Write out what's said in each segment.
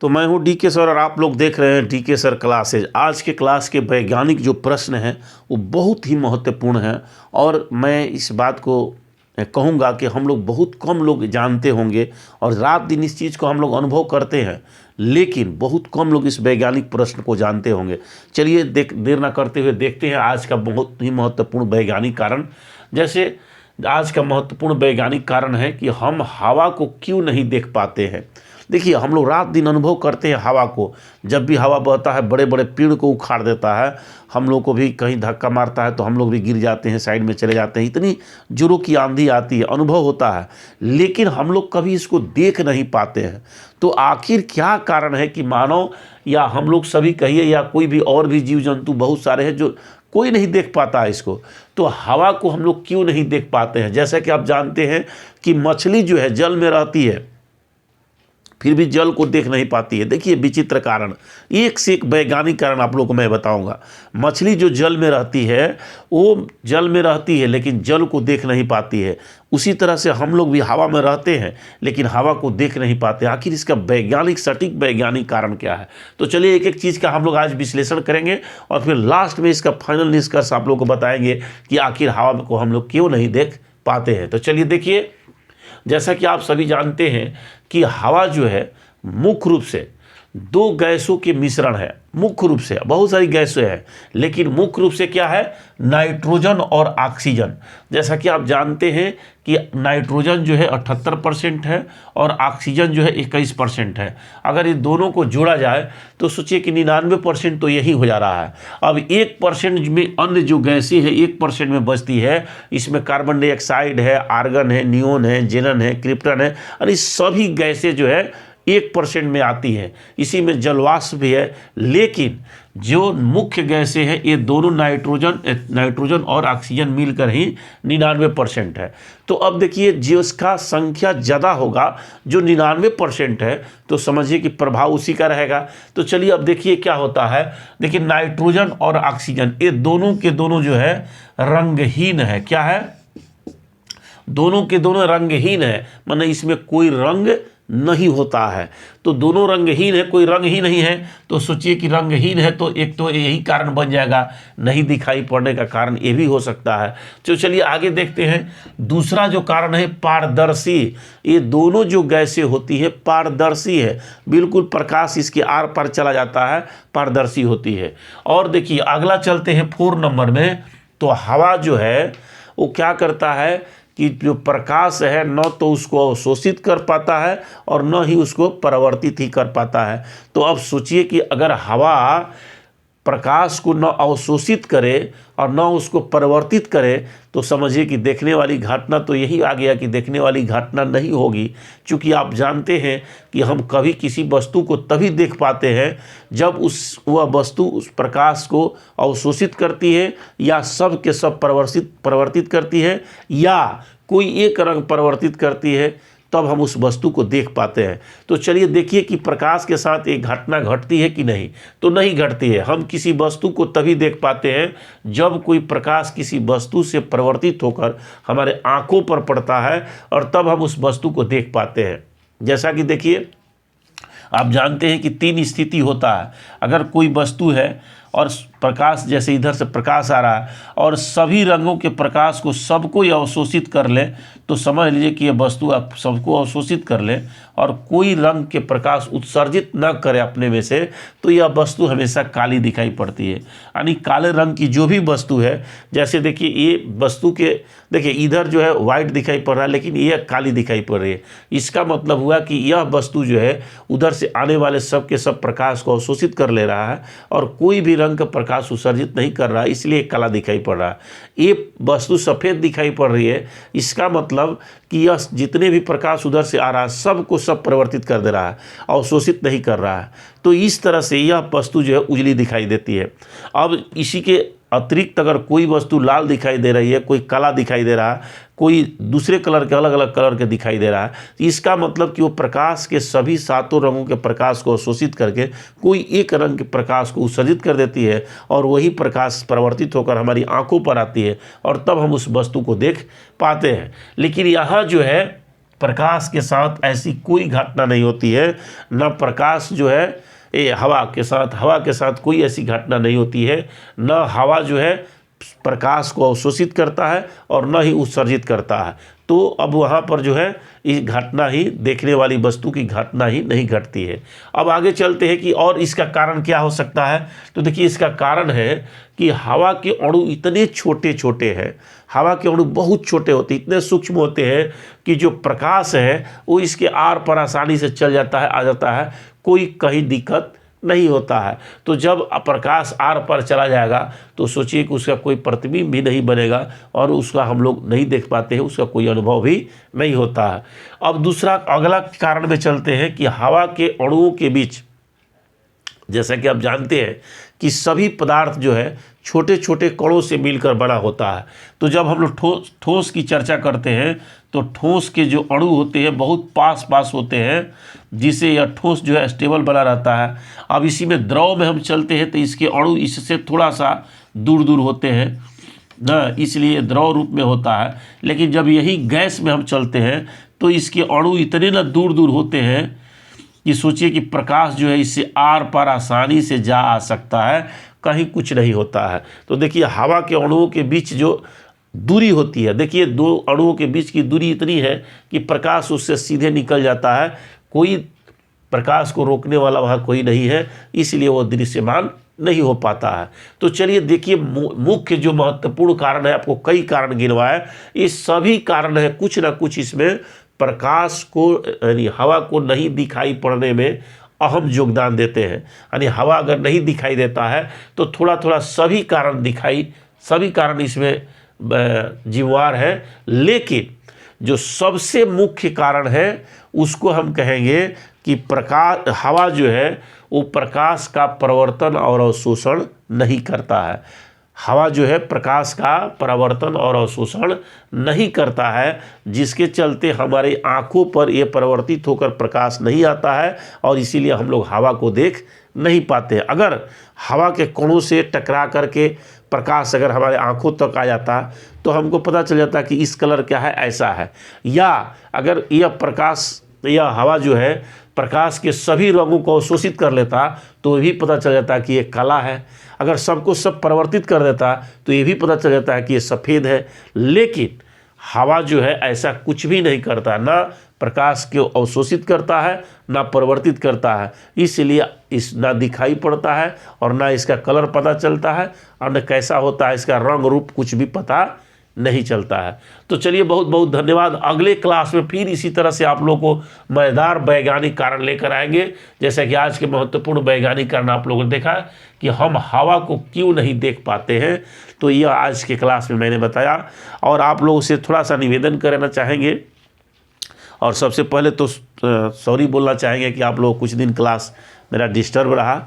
तो मैं हूं डीके सर और आप लोग देख रहे हैं डीके सर क्लासेज। आज के क्लास के वैज्ञानिक जो प्रश्न हैं वो बहुत ही महत्वपूर्ण हैं और मैं इस बात को कहूँगा कि हम लोग बहुत कम लोग जानते होंगे और रात दिन इस चीज़ को हम लोग अनुभव करते हैं, लेकिन बहुत कम लोग इस वैज्ञानिक प्रश्न को जानते होंगे। चलिए देर ना करते हुए देखते हैं आज का बहुत ही महत्वपूर्ण वैज्ञानिक कारण। जैसे आज का महत्वपूर्ण वैज्ञानिक कारण है कि हम हवा को क्यों नहीं देख पाते हैं। देखिए, हम लोग रात दिन अनुभव करते हैं हवा को। जब भी हवा बहता है बड़े बड़े पेड़ को उखाड़ देता है, हम लोग को भी कहीं धक्का मारता है तो हम लोग भी गिर जाते हैं, साइड में चले जाते हैं। इतनी जोरों की आंधी आती है, अनुभव होता है, लेकिन हम लोग कभी इसको देख नहीं पाते हैं। तो आखिर क्या कारण है कि मानव या हम लोग सभी कहिए या कोई भी और भी जीव जंतु बहुत सारे हैं जो कोई नहीं देख पाता है इसको। तो हवा को हम लोग क्यों नहीं देख पाते हैं। जैसा कि आप जानते हैं कि मछली जो है जल में रहती है फिर भी जल को देख नहीं पाती है। देखिए विचित्र कारण, एक से एक वैज्ञानिक कारण आप लोगों को मैं बताऊंगा। मछली जो जल में रहती है वो जल में रहती है लेकिन जल को देख नहीं पाती है। उसी तरह से हम लोग भी हवा में रहते हैं लेकिन हवा को देख नहीं पाते। आखिर इसका वैज्ञानिक सटीक वैज्ञानिक कारण क्या है। तो चलिए एक एक चीज़ का हम लोग आज विश्लेषण करेंगे और फिर लास्ट में इसका फाइनल निष्कर्ष आप लोग को बताएंगे कि आखिर हवा को हम लोग क्यों नहीं देख पाते हैं। तो चलिए देखिए, जैसा कि आप सभी जानते हैं कि हवा जो है मुख्य रूप से दो गैसों के मिश्रण है। मुख्य रूप से बहुत सारी गैसें हैं लेकिन मुख्य रूप से क्या है, नाइट्रोजन और ऑक्सीजन। जैसा कि आप जानते हैं कि नाइट्रोजन जो है 78% है और ऑक्सीजन जो है 21% है। अगर ये दोनों को जोड़ा जाए तो सोचिए कि 99% तो यही हो जा रहा है। अब 1% में अन्य जो गैसें हैं 1% में बचती है। इसमें कार्बन डाइऑक्साइड है, आर्गन है, नियोन है, जेनन है, क्रिप्टन है और इस सभी गैसें जो है 1% में आती है। इसी में जलवाष्प भी है, लेकिन जो मुख्य गैसें हैं ये दोनों नाइट्रोजन और ऑक्सीजन मिलकर ही 99% है। तो अब देखिए, जिसका संख्या ज़्यादा होगा जो 99% है तो समझिए कि प्रभाव उसी का रहेगा। तो चलिए अब देखिए क्या होता है। देखिए नाइट्रोजन और ऑक्सीजन ये दोनों के दोनों जो है रंगहीन है। क्या है, दोनों के दोनों रंगहीन है, माने इसमें कोई रंग नहीं होता है। तो दोनों रंगहीन है, कोई रंग ही नहीं है। तो सोचिए कि रंगहीन है तो एक तो यही कारण बन जाएगा, नहीं दिखाई पड़ने का कारण ये भी हो सकता है। तो चलिए आगे देखते हैं। दूसरा जो कारण है पारदर्शी। ये दोनों जो गैसें होती है पारदर्शी है, बिल्कुल प्रकाश इसके आर पार चला जाता है, पारदर्शी होती है। और देखिए अगला चलते हैं 4 नंबर में। तो हवा जो है वो क्या करता है कि जो प्रकाश है न तो उसको अवशोषित कर पाता है और न ही उसको परावर्तित ही कर पाता है। तो अब सोचिए कि अगर हवा प्रकाश को न अवशोषित करे और न उसको परिवर्तित करे तो समझिए कि देखने वाली घटना तो यही आ गया कि देखने वाली घटना नहीं होगी। क्योंकि आप जानते हैं कि हम कभी किसी वस्तु को तभी देख पाते हैं जब वह वस्तु उस प्रकाश को अवशोषित करती है या सब के सब परिवर्तित करती है या कोई एक रंग परिवर्तित करती है, तब हम उस वस्तु को देख पाते हैं। तो चलिए देखिए कि प्रकाश के साथ एक घटना घटती है कि नहीं। तो नहीं घटती है। हम किसी वस्तु को तभी देख पाते हैं जब कोई प्रकाश किसी वस्तु से परिवर्तित होकर हमारे आंखों पर पड़ता है और तब हम उस वस्तु को देख पाते हैं। जैसा कि देखिए आप जानते हैं कि 3 स्थिति होता है। अगर कोई वस्तु है और प्रकाश, जैसे इधर से प्रकाश आ रहा है और सभी रंगों के प्रकाश को सबको अवशोषित कर ले तो समझ लीजिए कि यह वस्तु आप सबको अवशोषित कर ले और कोई रंग के प्रकाश उत्सर्जित न करे अपने में से, तो यह वस्तु हमेशा काली दिखाई पड़ती है। यानी काले रंग की जो भी वस्तु है, जैसे देखिए ये वस्तु के देखिए इधर जो है वाइट दिखाई पड़ रहा है लेकिन यह काली दिखाई पड़ रही है। इसका मतलब हुआ कि यह वस्तु जो है उधर से आने वाले सब के सब प्रकाश को अवशोषित कर ले रहा है और कोई भी रंग का प्रकाश उत्सर्जित नहीं कर रहा है, इसलिए काला दिखाई पड़ रहा है। ये वस्तु सफ़ेद दिखाई पड़ रही है, इसका मतलब कि यह जितने भी प्रकाश उधर से आ रहा है सबको सब परिवर्तित कर दे रहा है, अवशोषित नहीं कर रहा है। तो इस तरह से यह वस्तु जो है उजली दिखाई देती है। अब इसी के अतिरिक्त अगर कोई वस्तु लाल दिखाई दे रही है, कोई काला दिखाई दे रहा है, कोई दूसरे कलर के अलग अलग कलर के दिखाई दे रहा है, तो इसका मतलब कि वो प्रकाश के सभी 7 रंगों के प्रकाश को अवशोषित करके कोई एक रंग के प्रकाश को उत्सर्जित कर देती है और वही प्रकाश परिवर्तित होकर हमारी आंखों पर आती है और तब हम उस वस्तु को देख पाते हैं। लेकिन यहाँ जो है प्रकाश के साथ ऐसी कोई घटना नहीं होती है, न प्रकाश जो है हवा के साथ कोई ऐसी घटना नहीं होती है, न हवा जो है प्रकाश को अवशोषित करता है और न ही उत्सर्जित करता है। तो अब वहाँ पर जो है इस घटना ही, देखने वाली वस्तु की घटना ही नहीं घटती है। अब आगे चलते हैं कि और इसका कारण क्या हो सकता है। तो देखिए इसका कारण है कि हवा के अणु इतने छोटे छोटे हैं, हवा के अणु बहुत छोटे होते हैं, इतने सूक्ष्म होते हैं कि जो प्रकाश है वो इसके आर पार आसानी से चल जाता है, आ जाता है, कोई कहीं दिक्कत नहीं होता है। तो जब प्रकाश आर पर चला जाएगा तो सोचिए कि उसका कोई प्रतिबिंब भी नहीं बनेगा और उसका हम लोग नहीं देख पाते हैं, उसका कोई अनुभव भी नहीं होता है। अब दूसरा अगला कारण में चलते हैं कि हवा के अणुओं के बीच, जैसा कि आप जानते हैं कि सभी पदार्थ जो है छोटे छोटे कणों से मिलकर बना होता है। तो जब हम लोग ठोस की चर्चा करते हैं तो ठोस के जो अणु होते हैं बहुत पास पास होते हैं, जिससे यह ठोस जो है स्टेबल बना रहता है। अब इसी में द्रव में हम चलते हैं तो इसके अणु इससे थोड़ा सा दूर दूर होते हैं ना, इसलिए द्रव रूप में होता है। लेकिन जब यही गैस में हम चलते हैं तो इसके अणु इतने ना दूर दूर होते हैं कि सोचिए कि प्रकाश जो है इससे आर पार आसानी से जा आ सकता है, कहीं कुछ नहीं होता है। तो देखिए हवा के अणुओं के बीच जो दूरी होती है, देखिए दो अणुओं के बीच की दूरी इतनी है कि प्रकाश उससे सीधे निकल जाता है, कोई प्रकाश को रोकने वाला वहाँ कोई नहीं है, इसलिए वो दृश्यमान नहीं हो पाता है। तो चलिए देखिए मुख्य जो महत्वपूर्ण कारण है, आपको कई कारण गिनवाए, ये सभी कारण है कुछ ना कुछ इसमें प्रकाश को यानी हवा को नहीं दिखाई पड़ने में अहम योगदान देते हैं। यानी हवा अगर नहीं दिखाई देता है तो थोड़ा थोड़ा सभी कारण इसमें जिम्मेवार है, लेकिन जो सबसे मुख्य कारण है उसको हम कहेंगे कि हवा जो है वो प्रकाश का परावर्तन और अवशोषण नहीं करता है। हवा जो है प्रकाश का परावर्तन और अवशोषण नहीं करता है, जिसके चलते हमारी आँखों पर ये परिवर्तित होकर प्रकाश नहीं आता है और इसीलिए हम लोग हवा को देख नहीं पाते। अगर हवा के कणों से टकरा करके प्रकाश अगर हमारे आँखों तक आ जाता तो हमको पता चल जाता कि इस कलर क्या है, ऐसा है। या अगर यह हवा जो है प्रकाश के सभी रंगों को अवशोषित कर लेता तो ये भी पता चल जाता कि ये काला है। अगर सबको सब परिवर्तित कर देता तो ये भी पता चल जाता है कि ये सफ़ेद है। लेकिन हवा जो है ऐसा कुछ भी नहीं करता, ना प्रकाश को अवशोषित करता है ना परिवर्तित करता है, इसलिए ना दिखाई पड़ता है और ना इसका कलर पता चलता है और न कैसा होता है इसका रंग रूप, कुछ भी पता नहीं चलता है। तो चलिए बहुत बहुत धन्यवाद। अगले क्लास में फिर इसी तरह से आप लोगों को मज़ेदार वैज्ञानिक कारण लेकर आएंगे। जैसा कि आज के महत्वपूर्ण वैज्ञानिक कारण आप लोगों ने देखा कि हम हवा को क्यों नहीं देख पाते हैं, तो यह आज के क्लास में मैंने बताया। और आप लोगों से थोड़ा सा निवेदन करना चाहेंगे, और सबसे पहले तो सॉरी बोलना चाहेंगे कि आप लोग कुछ दिन क्लास मेरा डिस्टर्ब रहा,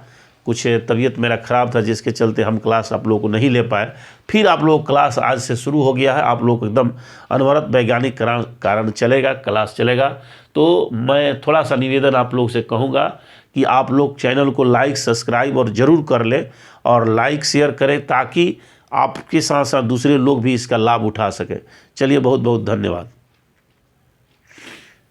कुछ तबीयत मेरा ख़राब था जिसके चलते हम क्लास आप लोगों को नहीं ले पाए। फिर आप लोग क्लास आज से शुरू हो गया है, आप लोग एकदम अनवरत वैज्ञानिक कारण चलेगा, क्लास चलेगा। तो मैं थोड़ा सा निवेदन आप लोग से कहूँगा कि आप लोग चैनल को लाइक सब्सक्राइब और ज़रूर कर लें और लाइक शेयर करें, ताकि आपके साथ साथ दूसरे लोग भी इसका लाभ उठा सकें। चलिए बहुत बहुत धन्यवाद।